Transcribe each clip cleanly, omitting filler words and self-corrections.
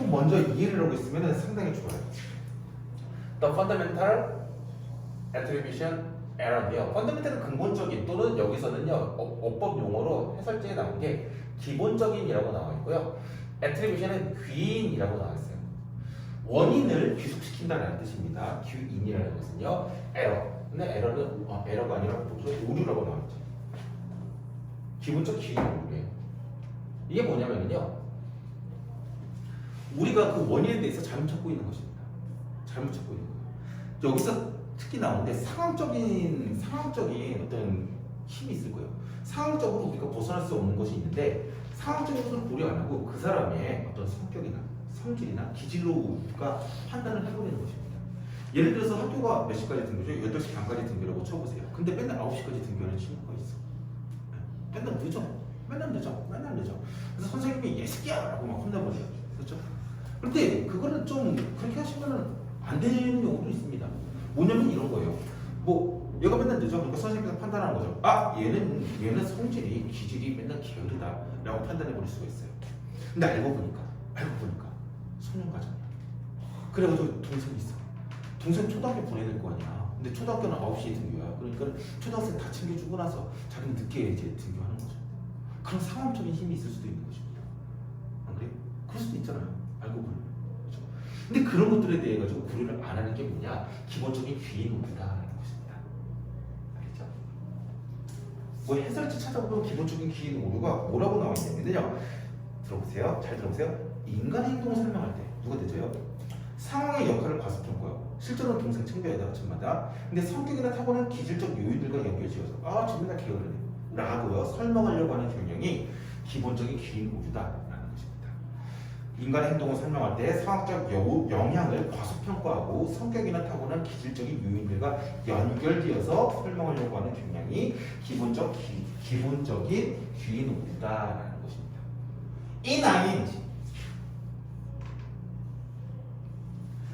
좀 먼저 이해를 하고 있으면 상당히 좋아요. The fundamental attribution error인데요. 펀더멘탈은 근본적인 또는 여기서는요 어법 용어로 해설지에 나온 게 기본적인이라고 나와 있고요. attribution은 귀인이라고 나와 있어요. 원인을 귀속시킨다는 뜻입니다. 귀인이라는 것은요 error. 근데 에러는 에러가 아니라 뭐죠? 오류라고 나와 있죠. 기본적 귀인 오류예요. 이게 뭐냐면요. 우리가 그 원인에 대해서 잘못 찾고 있는 것입니다. 잘못 찾고 있는 거예요. 여기서 특히 나오는데 상황적인 어떤 힘이 있을 거예요. 상황적으로 우리가 벗어날 수 없는 것이 있는데 상황적인 것을 고려 안 하고 그 사람의 어떤 성격이나 성질이나 기질로가 판단을 해버리는 것입니다. 예를 들어서 학교가 몇 시까지 등교죠? 8시 반까지 등교라고 쳐보세요. 근데 맨날 9시까지 등교하는 친구가 있어. 맨날 늦어. 맨날 늦어. 그래서 선생님이 예스기야! 라고 막 혼내버려요. 그렇죠? 그런데 그거는 좀 그렇게 하시면 안 되는 경우도 있습니다. 뭐냐면 이런 거예요. 뭐 얘가 맨날 늦어. 그러니까 선생님께서 판단하는 거죠. 아 얘는 성질이 기질이 맨날 게으르다 라고 판단해 버릴 수가 있어요. 근데 알고 보니까 소년가정이야. 그래가지고 동생이 있어. 동생 초등학교 보내야 될 거 아니야. 근데 초등학교는 9시에 등교야. 그러니까 초등학생 다 챙겨주고 나서 자기는 늦게 이제 등교하는 거죠. 그런 상황적인 힘이 있을 수도 있는 것입니다. 안 그래요? 그럴 수도 있잖아요. 알고 보면. 그렇죠? 근데 그런 것들에 대해 가지고 고려를 안 하는 게 뭐냐? 기본적인 귀인 오류다라는 것입니다. 알겠죠? 뭐 해설지 찾아보면 기본적인 귀인 오류가 뭐라고 나와 있냐면요. 들어보세요. 잘 들어보세요. 인간의 행동을 설명할 때 누가 되죠? 상황의 역할을 과소평가하고 실제로는 동생 챙겨야 돼 아침마다. 근데 성격이나 타고난 기질적 요인들과 연결지어서 저 맨날 게으르네 라고요 설명하려고 하는 경향이 기본적인 귀인 오류다라는 것입니다. 인간의 행동을 설명할 때 상황적 영향을 과소평가하고 성격이나 타고난 기질적인 요인들과 연결되어서 설명하려고 하는 경향이 기본적인 귀인 오류다라는 것입니다. ing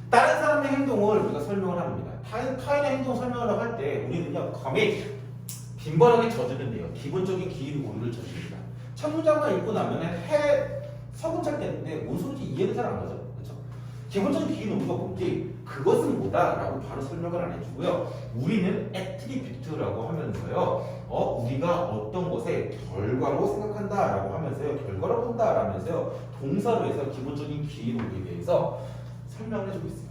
다른 사람의 행동을 우리가 설명을 합니다. 타인의 행동을 설명을 할 때 우리는요 감히 빈번하게 저지른대요. 기본적인 기인 오류를 저지릅니다. 첫 문장만 읽고 나면 서문장 때문에 뭔 소리인지 이해는 잘 안 가죠. 그렇죠? 기본적인 기인 오류가 뭔지 그것은 뭐다라고 바로 설명을 안 해주고요. 우리는 attribute라고 하면서요. 우리가 어떤 것의 결과로 생각한다라고 하면서요. 결과로 본다라면서요. 동사로 해서 기본적인 기인 오류에 대해서 설명을 해주고 있습니다.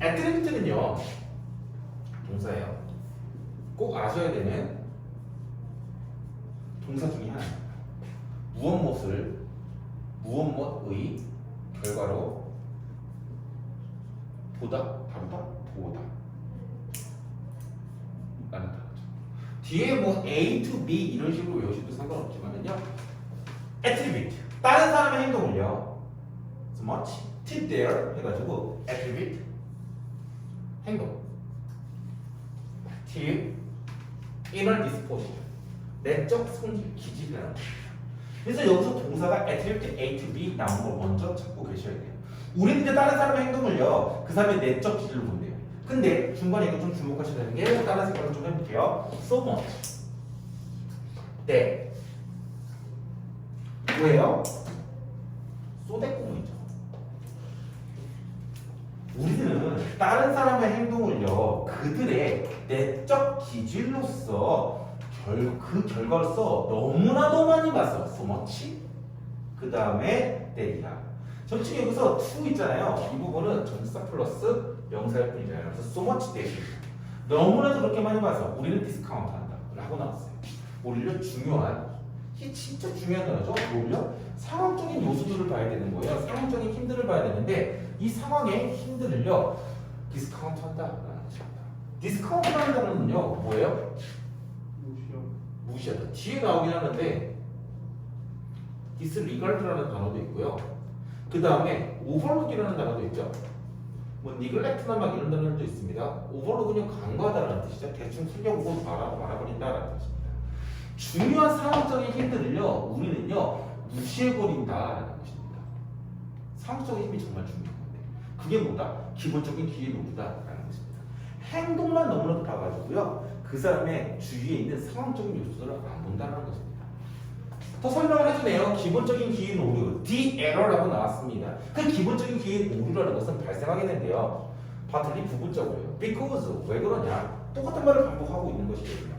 attribute는요 동사예요. 꼭 아셔야 되는 동사 중에 하나입니다. 무엇의 결과로 다루다 라는 단어죠. 뒤에 뭐 A to B 이런 식으로 외우셔도 상관없지만은요 attribute 다른 사람의 행동을요 much tip there 해가지고 attribute 행동 tip inner disposition 내적 성질 기질이라는 겁니다. 그래서 여기서 동사가 attribute A to B 나온 걸 먼저 찾고 계셔야 돼요. 우리는 이제 다른 사람의 행동을요 그 사람의 내적 기질로 본대요. 근데 중간에 이거 좀 주목하셔야 되는 게 다른 생각을 좀 해볼게요. so much that 뭐예요? 쏘대꾸문이죠. 우리는 다른 사람의 행동을요 그들의 내적 기질로서 그 결과로서 너무나도 많이 봤어. so much 그 다음에 that이야. 전체 여기서 to 있잖아요. 이 부분은 전치사 플러스 명사일 뿐이잖아요. 그래서 so much that 너무나도 그렇게 많이 봐서 우리는 디스카운트 한다 라고 나왔어요. 오히려 중요한 이게 진짜 중요한 단어죠. 오히려 상황적인 요소들을 봐야 되는 거예요. 상황적인 힘들을 봐야 되는데 이 상황의 힘들을요 디스카운트 한다라는 것입니다. 디스카운트라는 단어는요 뭐예요? 무시하다. 뒤에 나오긴 하는데 disregard라는 단어도 있고요. 그 다음에 overlook이라는 단어도 있죠. 뭐 neglect나 막 이런 단어도 있습니다. overlook은요 간과하다라는 뜻이죠. 대충 숨겨보고 말아버린다라는 뜻입니다. 중요한 상황적인 힘들을요 우리는요 무시해버린다라는 것입니다. 상황적인 힘이 정말 중요한 건데 그게 뭐다? 기본적인 기회 노무다라는 것입니다. 행동만 너무나도 봐가지고요 그 사람의 주위에 있는 상황적인 요소들을 안 본다는 것입니다. 더 설명을 해주네요. 기본적인 기인 오류, the error라고 나왔습니다. 그 기본적인 기인 오류라는 것은 발생하게 된대요. 바틀리 부분적으로요. because 왜 그러냐? 똑같은 말을 반복하고 있는 것이거든요.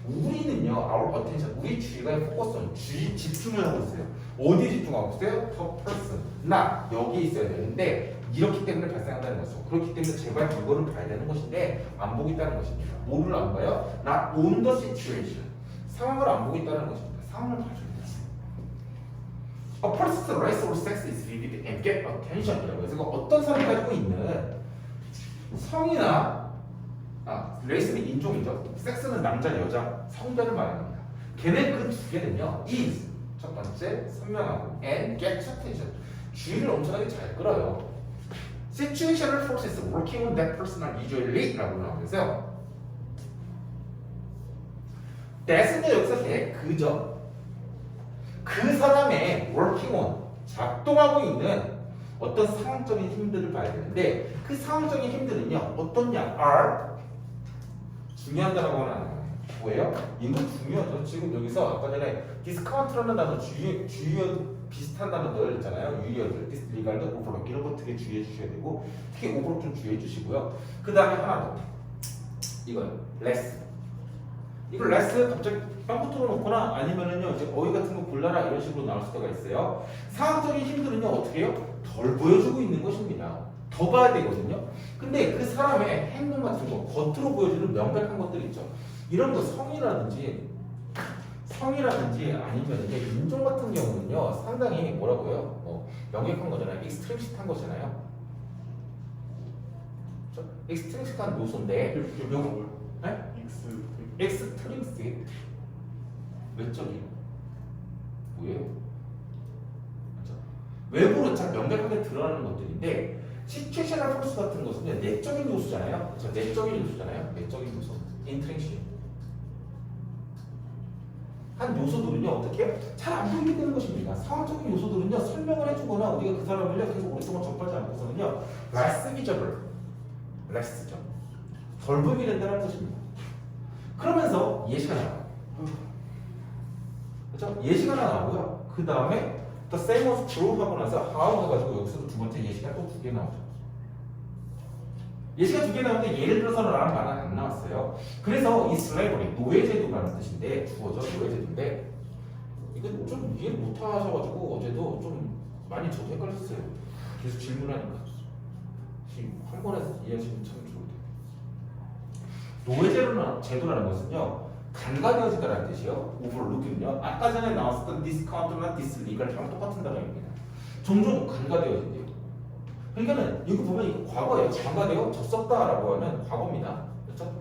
우리는요, our attention, 우리 주의가 포커스는 주의 집중을 하고 있어요. 어디에 집중하고 있어요? The person, 나 여기에 있어야 되는데 이렇기 때문에 발생한다는 거죠. 그렇기 때문에 제발 이거를 봐야 되는 것인데 안 보고 있다는 것입니다. 뭐를 안 봐요? Not on the situation, 상황을 안 보고 있다는 것입니다. 상황을 봐줘야 돼요. A person's race or sex is vivid and get attention이라고 해서 어떤 사람이 가지고 있는 성이나 레이스는 인종이죠. 섹스는 남자, 여자, 성별을 말합니다. 걔네 그 두 개는요, is 첫 번째 선명하고 and get attention 주의를 엄청나게 잘 끌어요. Situational forces working on that person are usually라고 나오면서요. that은요 여기서 그죠. 그 사람의 working on 작동하고 있는 어떤 상황적인 힘들을 봐야 되는데 그 상황적인 힘들은요 어떻냐? are 중요한 단어가 하나 나와요. 뭐예요? 이거 중요하죠. 지금 여기서 아까 전에 디스카운트라는 단어 주의 비슷한 단어들 있잖아요. 유의어들, 디스리갈드, 오버록 이런 거 되게 주의해 주셔야 되고 특히 오버록 좀 주의해 주시고요. 그 다음에 하나 더 이거요. less. 이걸 less 갑자기 빵꾸 뚫어놓거나 아니면은요 이제 어휘 같은 거 골라라 이런 식으로 나올 수가 있어요. 상황적인 힘들은요 어떻게 해요? 덜 보여주고 있는 것입니다. 더 봐야 되거든요. 근데 그 사람의 행동 같은 거 겉으로 보여주는 명백한 것들이 있죠. 이런 거 성이라든지 아니면 이제 인종 같은 경우는요 상당히 뭐라고요? 명백한 거잖아요. 익스트림식한 거잖아요. 그렇죠? 익스트림식한 요소인데 요거 네? 익스트림식 외적인 뭐예요? 그렇죠? 외부로 참 명백하게 드러나는 것들인데 시츄에이셔널 포스 같은 것은 내적인 요소잖아요. 그렇죠? 내적인 요소. 인트릭시. 한 요소들은요 어떻게 해요? 잘 안 보이게 되는 것입니다. 상황적인 요소들은요 설명을 해주거나 우리가 그 사람을요 계속 오랫동안 접하지 않고서는요 less visible, less죠. 덜 보이게 된다는 것입니다. 그러면서 예시가 나와요. 그렇죠? 예시가 나오고요. 그 다음에 the same as true 하고 나서 how 해가지고 여기서도 두 번째 예시가 또 두 개 나오죠. 예시가 두 개 나오는데 예를 들어서는 라는 말은 안 나왔어요. 그래서 이 slavery, 노예제도라는 뜻인데 주어져 노예제도인데 이거 좀 이해를 못 하셔가지고 어제도 좀 많이 저도 헷갈렸어요. 계속 질문하니까 한 번에 이해하시면 참 좋을 텐데. 노예제도라는 것은요 간과되어지다라는 뜻이요. overlook은요 아까 전에 나왔었던 discount나 dislegal이랑 똑같은 단어입니다. 종종 간과되어진대요. 그러니까는 이거 보면 이거 과거예요. 간과되어졌었다라고 하면 과거입니다. 그렇죠?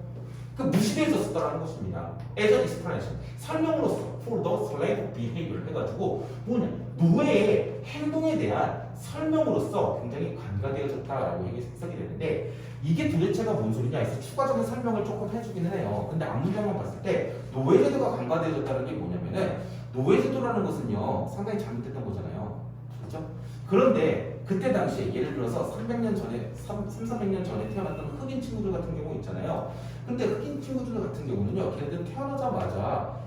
그 무시되어졌었다라는 것입니다. as an explanation 설명으로서 for the slave behavior 해가지고 뭐냐 노예의 행동에 대한 설명으로서 굉장히 간과되어졌다라고 해석이 되는데 이게 도대체가 뭔 소리냐 해서 추가적인 설명을 조금 해주기는 해요. 근데 앞문장만 봤을 때 노예제도가 간과되어졌다는 게 뭐냐면은 노예제도라는 것은요 상당히 잘못됐던 거잖아요. 그렇죠? 그런데 그때 당시에 예를 들어서 300년 전에 300년 전에 태어났던 흑인 친구들 같은 경우 있잖아요. 근데 흑인 친구들 같은 경우는요 걔네들 태어나자마자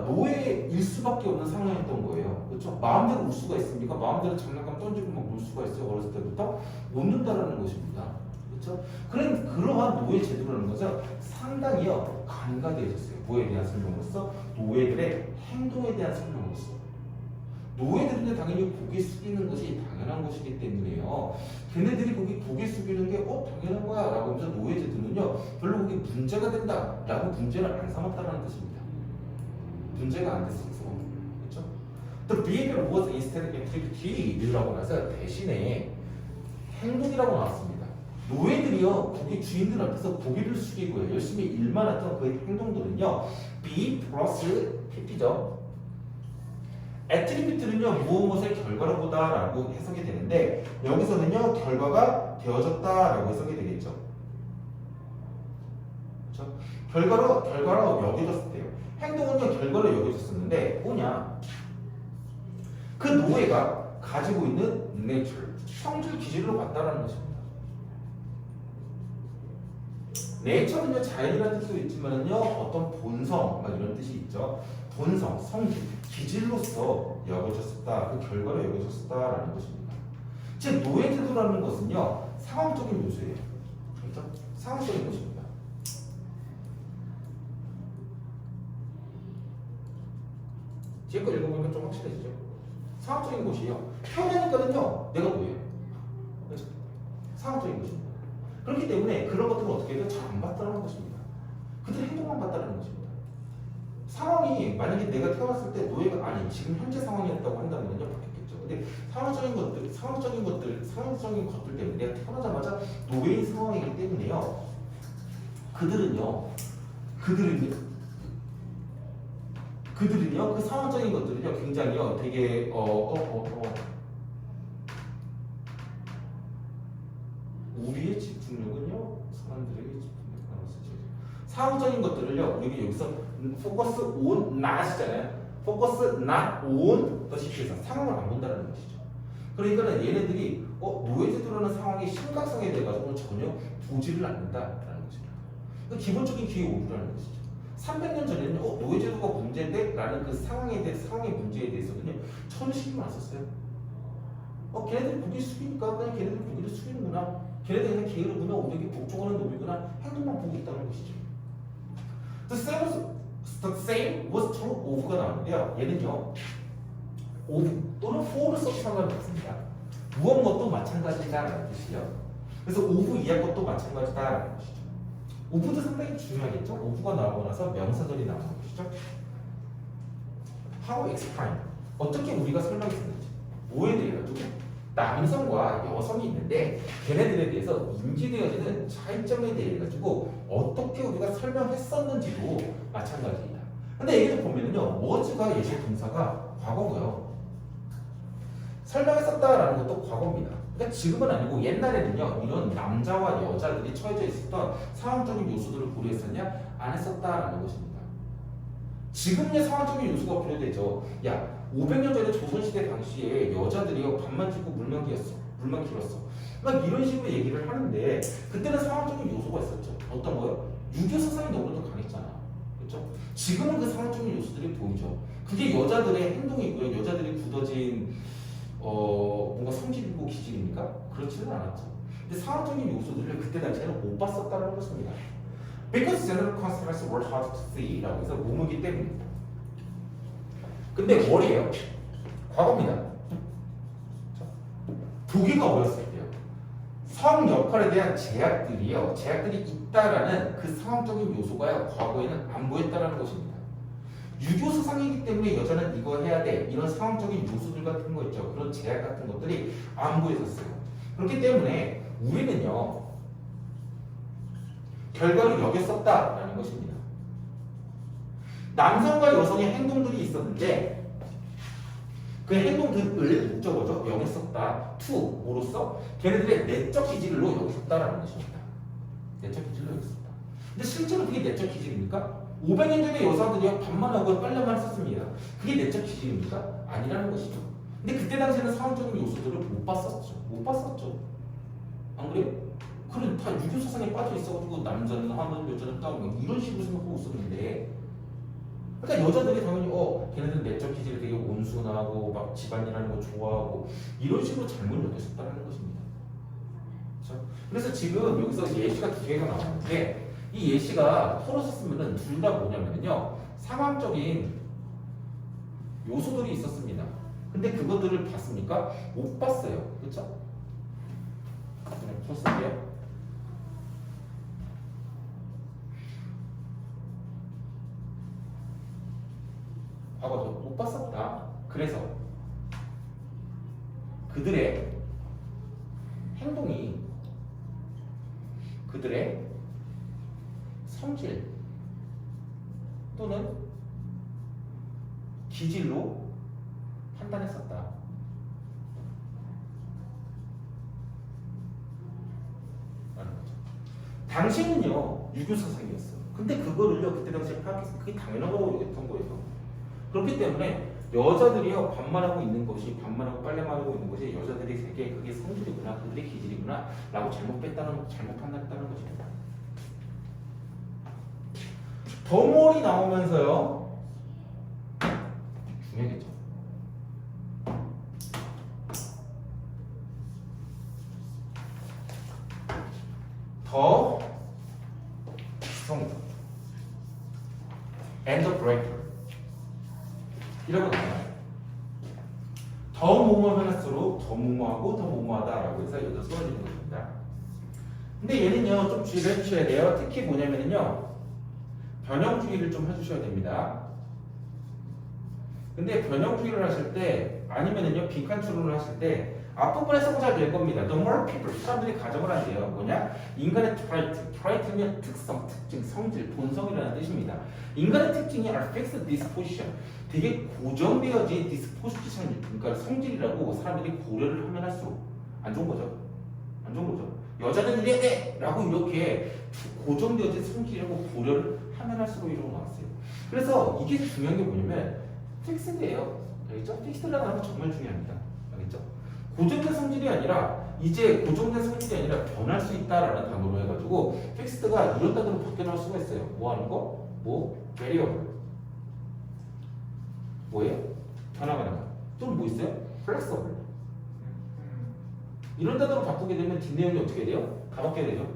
노예일 수밖에 없는 상황이었던 거예요. 그렇죠? 마음대로 울 수가 있습니까? 마음대로 장난감 던지고 막 놀 수가 있어요. 어렸을 때부터 못 논다라는 것입니다. 그렇죠? 그러한 노예 제도라는 것은 상당히요 간과되어졌어요. 뭐에 대한 설명으로서 노예들의 행동에 대한 설명으로서. 노예들은 당연히 고개 숙이는 것이 당연한 것이기 때문에요. 걔네들이 고개 숙이는 게 당연한 거야 라고 하면서 노예제도는요 별로 그게 문제가 된다 라고 문제를 안 삼았다는 뜻입니다. 문제가 안 됐었어. 그렇죠? The behavior was instead activity라고 나서 대신에 행동이라고 나왔습니다. 노예들이요 주인들 앞에서 고개를 숙이고요 열심히 일만 했던 그 행동들은요 be 플러스 pp죠. attribute는요 무엇의 결과로 보다라고 해석이 되는데 여기서는요 결과가 되어졌다라고 해석이 되겠죠. 그렇죠? 결과로 여겨졌을 때요. 행동은요 결과로 여겨졌었는데 뭐냐? 그 노예가 가지고 있는 nature, 성질 기질로 봤다라는 것입니다. 네이처는요 자연이라는 뜻도 있지만은요 어떤 본성 막 이런 뜻이 있죠. 본성, 성질, 기질로서 여겨졌었다. 그 결과로 여겨졌었다라는 것입니다. 즉 노예 제도라는 것은요 상황적인 요소예요. 그렇죠? 상황적인 것입니다. 뒤에 거 읽어보니까 좀 확실해지죠. 상황적인 것이에요. 태어나니까는요 내가 노예예요. 그렇죠? 상황적인 것입니다. 그렇기 때문에 그런 것들을 어떻게 해도 잘 안 봤다는 것입니다. 그들의 행동만 봤다는 것입니다. 상황이 만약에 내가 태어났을 때 노예가 아니 지금 현재 상황이었다고 한다면요 바뀌었겠죠. 근데 상황적인 것들 때문에 내가 태어나자마자 노예인 상황이기 때문에요. 그들은요 그 상황적인 것들은요 굉장히요 되게 우리의 집중력은요 사람들에게 집중력을 쓰죠. 상황적인 것들을요 우리가 여기서 focus on not이잖아요. focus not on the situation. 상황을 안 본다는 것이죠. 그러니까는 얘네들이 노예제도라는 상황의 심각성에 대해 가지고 전혀 보지를 않는다라는 것입니다. 그 기본적인 기회 오류라는 것이죠. 300년 전에는 노예제도가 문제인데 라는 그 상황의 문제에 대해서는요 전혀 신경 안 썼어요. 걔네들이 고개 숙이니까 그냥 걔네들이 고개를 숙이는구나. 걔네들이 그냥 게으르구나. 오히려 복종하는 놈이구나. 행동만 보고 있다는 것이죠. The same was true of가 나오는데요. 얘는요 of 또는 for를 써도 상관없습니다. 무엇도 마찬가지다라는 뜻이에요. 그래서 of 이할 것도 마찬가지다라는 것이죠. of도 상당히 중요하겠죠. of가 나오고 나서 명사절이 나오는 것이죠. How explain? 어떻게 우리가 설명했었는지. 뭐에 대해 가지고 남성과 여성이 있는데 걔네들에 대해서 인지되어지는 차이점에 대해 가지고 어떻게 우리가 설명했었는지도 마찬가지입니다. 근데 여기도 보면은요 was가 예시 동사가 과거고요. 설명했었다라는 것도 과거입니다. 그러니까 지금은 아니고 옛날에는요 이런 남자와 여자들이 처해져 있었던 상황적인 요소들을 고려했었냐? 안 했었다라는 것입니다. 지금의 상황적인 요소가 필요되죠. 야 500년 전에 조선시대 당시에 여자들이요 밥만 주고 물만 길었어 막 이런 식으로 얘기를 하는데 그때는 상황적인 요소가 있었죠. 어떤 거요? 유교 사상이 너무나도 강했잖아. 그렇죠? 지금은 그 상황적인 요소들이 보이죠. 그게 여자들의 행동이고요. 여자들이 굳어진 뭔가 성질이고 기질입니까? 그렇지는 않았죠. 근데 상황적인 요소들을 그때 당시에는 못 봤었다는 것입니다. Because general concepts were hard to see 라고 해서 모르기 때문입니다. 근데 뭘이에요? 과거입니다. 보기가 어렸을 때요. 성 역할에 대한 제약들이 있다라는 그 상황적인 요소가 과거에는 안 보였다는 것입니다. 유교 사상이기 때문에 여자는 이거 해야 돼. 이런 상황적인 요소들 같은 거 있죠. 그런 제약 같은 것들이 안 보였었어요. 그렇기 때문에 우리는요. 결과를 여겼었다라는 것입니다. 남성과 여성의 행동들이 있었는데 그 행동들을 목적어죠. 여겼었다. to 뭐로써? 걔네들의 내적 기질로 여겼었다라는 것입니다. 내적 기질로 여겼었다. 근데 실제로 그게 내적 기질입니까? 500년 전에 여자들이 밥만 하고 빨래만 썼습니다. 그게 내적 기질입니까? 아니라는 것이죠. 근데 그때 당시에는 상황적인 요소들을 못 봤었죠. 안 그래요? 그래 다 유교 사상에 빠져 있어가지고 남자는 하면 여자는 따고 이런 식으로 생각하고 있었는데, 그러니까 여자들이 당연히 걔네들 내적 기질이 되게 온순하고 막 집안일하는 거 좋아하고 이런 식으로 잘못 여겼었다는 것입니다. 그렇죠? 그래서 지금 여기서 예시가 두 개가 나오는데 이 예시가 서로 썼으면은 둘 다 뭐냐면요 상황적인 요소들이 있었습니다. 근데 그것들을 봤습니까? 못 봤어요. 그렇죠? 그냥 풀어볼게요. 과거죠. 못 봤었다. 그래서 그들의 행동이 그들의 성질 또는 기질로 판단했었다. 라는 거죠. 당시는요 유교 사상이었어. 근데 그거를요 그때 당시에 파악했으면 그게 당연한 거였던 거예요. 그렇기 때문에 여자들이요 반말하고 있는 것이 반말하고 빨래만 하고 있는 것이 여자들이 세계 그게 성질이구나 그들의 기질이구나 라고 잘못 판단했다는 것입니다. 더몰이 나오면서요. 중요하겠죠. 더 strong and greater 이라고 나와요. 더 뭐뭐하면 할수록 더 뭐뭐하고 더 뭐뭐하다라고 해서 여기서 써지는 겁니다. 근데 얘는요 좀 주의를 해주셔야 돼요. 특히 뭐냐면요 변형주의를 좀 해주셔야 됩니다. 근데 변형주의를 하실 때 아니면은요 빈칸 추론을 하실 때 앞부분에 써도 잘 될 겁니다. The more people 사람들이 가정을 한대요. 뭐냐? 인간의 트라이트면 특성, 특징, 성질, 본성이라는 뜻입니다. 인간의 특징이 are fixed disposition, 되게 고정되어진 disposition, 그러니까 성질이라고 사람들이 고려를 하면 할수록 안 좋은 거죠. 안 좋은 거죠. 여자는 이래야 돼! 라고 이렇게 고정되어진 성질이라고 고려를 하면 할수록 이러고 나왔어요. 그래서 이게 중요한 게 뭐냐면 픽스드예요. 알겠죠? 픽스드라는 단어가 정말 중요합니다. 알겠죠? 고정된 성질이 아니라 이제 고정된 성질이 아니라 변할 수 있다라는 단어로 해가지고 픽스드가 이런 단어로 바뀌어 나올 수가 있어요. 뭐 하는 거? 뭐? variable. 뭐예요? 변화가는 거. 또는 뭐 있어요? flexible. 이런 단어로 바꾸게 되면 뒷내용이 어떻게 돼요? 다 바뀌게 되죠.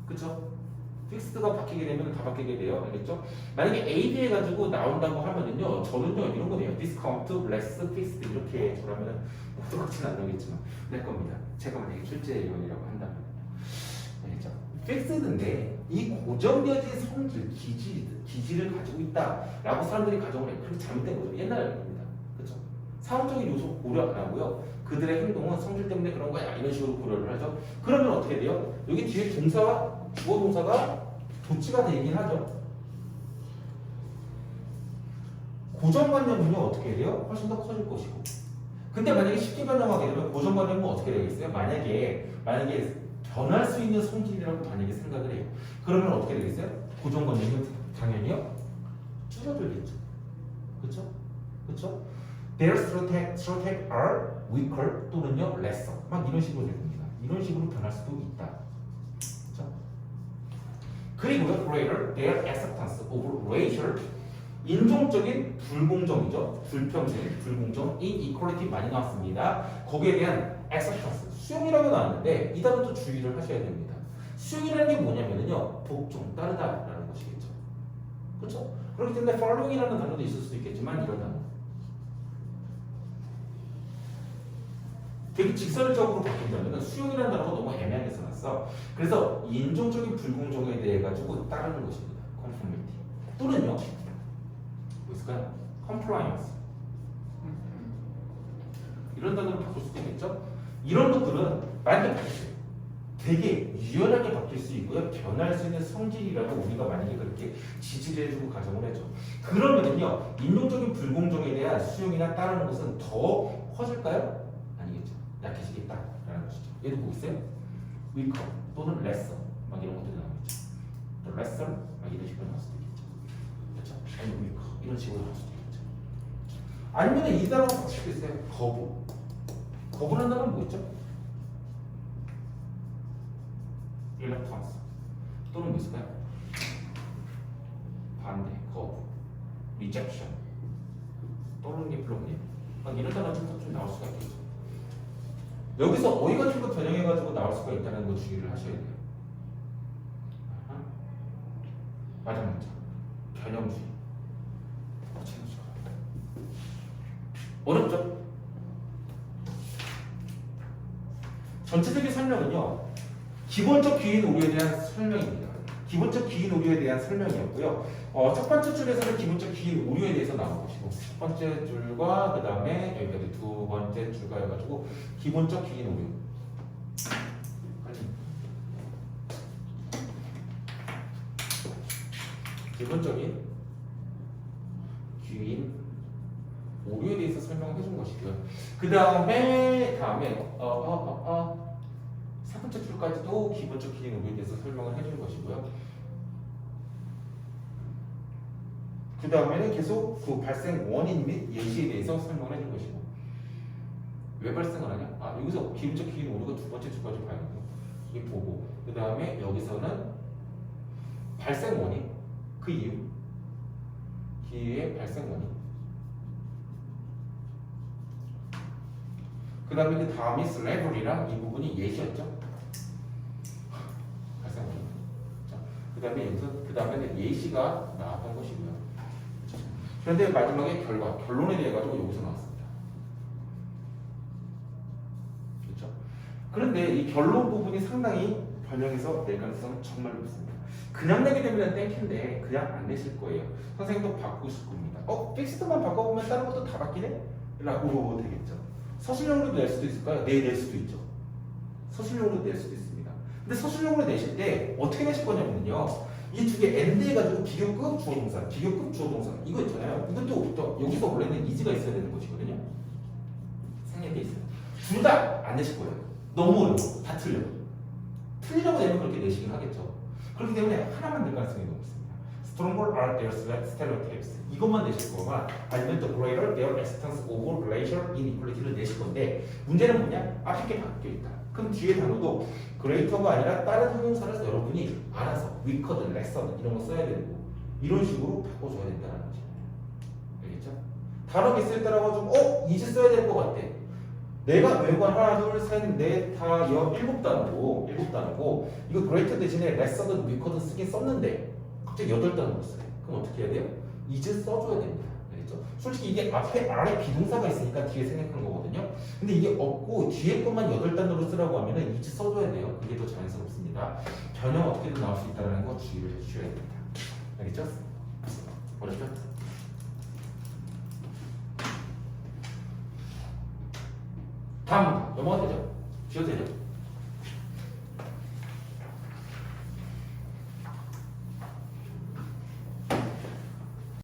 그쵸? 픽스드가 바뀌게 되면 다 바뀌게 돼요. 알겠죠? 만약에 A, B 해가지고 나온다고 하면은요, 저는요, 이런 거네요. discount, less, fixed 이렇게 저라면은 똑같이는 안 나오겠지만, 낼 겁니다. 제가 만약에 출제위원이라고 한다면요. 알겠죠? 픽스드인데, 이 고정되어진 성질, 기질을 가지고 있다라고 사람들이 가정을 해요. 그렇게 잘못된 거죠. 옛날 얘기입니다. 그쵸? 상황적인 요소 고려 안 하고요. 그들의 행동은 성질 때문에 그런 거야. 이런 식으로 고려를 하죠. 그러면 어떻게 돼요? 여기 뒤에 동사와 주어 동사가 도치가 되긴 하죠. 고정관념은요 어떻게 돼요? 훨씬 더 커질 것이고. 근데 만약에 쉽게 변형하게 되면 고정관념은 어떻게 되겠어요? 만약에 변할 수 있는 성질이라고 만약에 생각을 해요. 그러면 어떻게 되겠어요? 고정관념은 당연히요 줄어들겠죠. 그렇죠? 그렇죠? Their stereotypes are weaker 또는요 lesser. 막 이런 식으로 될 겁니다. 이런 식으로 변할 수도 있다. 그렇죠? 그리고요, greater, their acceptance of racial, 인종적인 불공정이죠. 불평등, 불공정, inequality 많이 나왔습니다. 거기에 대한 acceptance, 수용이라고 나왔는데 이 단어도 주의를 하셔야 됩니다. 수용이라는 게 뭐냐면요, 복종, 따르다라는 것이겠죠. 그렇죠? 그렇기 때문에 following이라는 단어도 있을 수도 있겠지만 이런 단어. 되게 직설적으로 바꾼다면 수용이라는 단어가 너무 애매하게 써놨어. 그래서 인종적인 불공정에 대해 가지고 따르는 것입니다. conformity 또는요 뭐 있을까요? compliance 이런 단어로 바꿀 수도 있겠죠. 이런 것들은 만약에 바뀌어요. 되게 유연하게 바뀔 수 있고요. 변할 수 있는 성질이라고 우리가 만약에 그렇게 지지를 해주고 가정을 해줘. 그러면은요 인종적인 불공정에 대한 수용이나 따르는 것은 더 커질까요? 약해지겠다라는 것이죠. 얘도 뭐 있어요? weaker 또는 lesser 막 이런 것들이 나오겠죠. lesser 막 이런 식으로 나올 수도 있겠죠. 그렇죠? 아니면 weaker 이런 식으로 나올 수도 있겠죠. 아니면 이 단어가 바뀔 수도 있어요. 거부라는 단어는 뭐 있죠? reluctance 또는 뭐 있을까요? 반대, 거부, rejection 또는 diploma 막 이런 단어가 좀 나올 수가 있겠죠. 여기서 어휘 같은 거 변형해가지고 나올 수가 있다는 거 주의를 하셔야 돼요. 마지막 문장. 변형주의. 어렵죠? 전체적인 설명은요. 기본적 기인 오류에 대한 설명입니다. 기본적 기인 오류에 대한 설명이었고요. 첫 번째 줄에서는 기본적 기인 오류에 대해서 나온 것이고 첫 번째 줄과 그 다음에 여기까지 두 번째 줄과 해가지고 기본적 기인 오류. 기본적인 기인 오류에 대해서 설명을 해준 것이고요. 그 다음에 세 번째 줄까지도 기본적 기인 오류에 대해서 설명을 해준 것이고요. 그 다음에는 계속 그 발생 원인 및 예시에 대해서 설명을 해준 것이고. 왜 발생을 하냐? 여기서 기본적 기인 오류가 두 번째 줄까지 봐야겠고 이게 보고 그 다음에 여기서는 발생 원인 그 이유 기회의 발생 원인 그 다음에 그 다음이 slavery랑 이 부분이 예시였죠. 발생 원인. 그 다음에 여기서 그 다음에 예시가 나왔던 것이고요. 그런데 마지막에 결론에 대해 가지고 여기서 나왔습니다. 그렇죠? 그런데 이 결론 부분이 상당히 변형해서 낼 가능성은 정말 높습니다. 그냥 내게 되면 땡큐인데 그냥 안 내실 거예요. 선생님도 바꾸실 겁니다. 픽스드만 바꿔보면 다른 것도 다 바뀌네? 라고 되겠죠. 서술형으로 낼 수도 있을까요? 네, 낼 수도 있죠. 서술형으로 낼 수도 있습니다. 근데 서술형으로 내실 때 어떻게 내실 거냐면요. 이 두 개 and 해가지고 비교급 주어동사, 비교급 주어동사 이거 있잖아요. 이것도 여기서 원래는 이즈가 있어야 되는 것이거든요. 생략돼 있어요. 둘 다 안 내실 거예요. 너무 어려워. 다 틀려. 틀리라고 내면 그렇게 내시긴 하겠죠. 그렇기 때문에 하나만 낼 가능성이 높습니다. Stronger are their stereotypes. 이것만 내실 거가 아니면 the greater their existence of racial inequality를 내실 건데 문제는 뭐냐? 앞에 게 바뀌어 있다. 그럼 뒤에 단어도 greater가 아니라 다른 형용사를 여러분이 알아서 weaker, lesser 이런 거 써야 되고 이런 식으로 바꿔줘야 된다는 거죠. 알겠죠? 단어가 있을 때라고 좀 이제 써야 될 것 같아. 내가 외우고 하나, 둘, 셋, 넷, 다, 일곱 단어고 이거 greater 대신에 lesser든 weaker든 쓰긴 썼는데 갑자기 8단어로 써요. 그럼 어떻게 해야 돼요? 이제 써줘야 됩니다. 알겠죠? 솔직히 이게 앞에 아래 비동사가 있으니까 뒤에 생략한 거거든요. 근데 이게 없고 뒤에 것만 8단어로 쓰라고 하면은 이제 써줘야 돼요. 그게 더 자연스럽습니다. 변형 어떻게든 나올 수 있다는 거 주의를 해주셔야 됩니다. 알겠죠? 어렵죠? 다음 넘어가도 되죠? 지워도 되죠?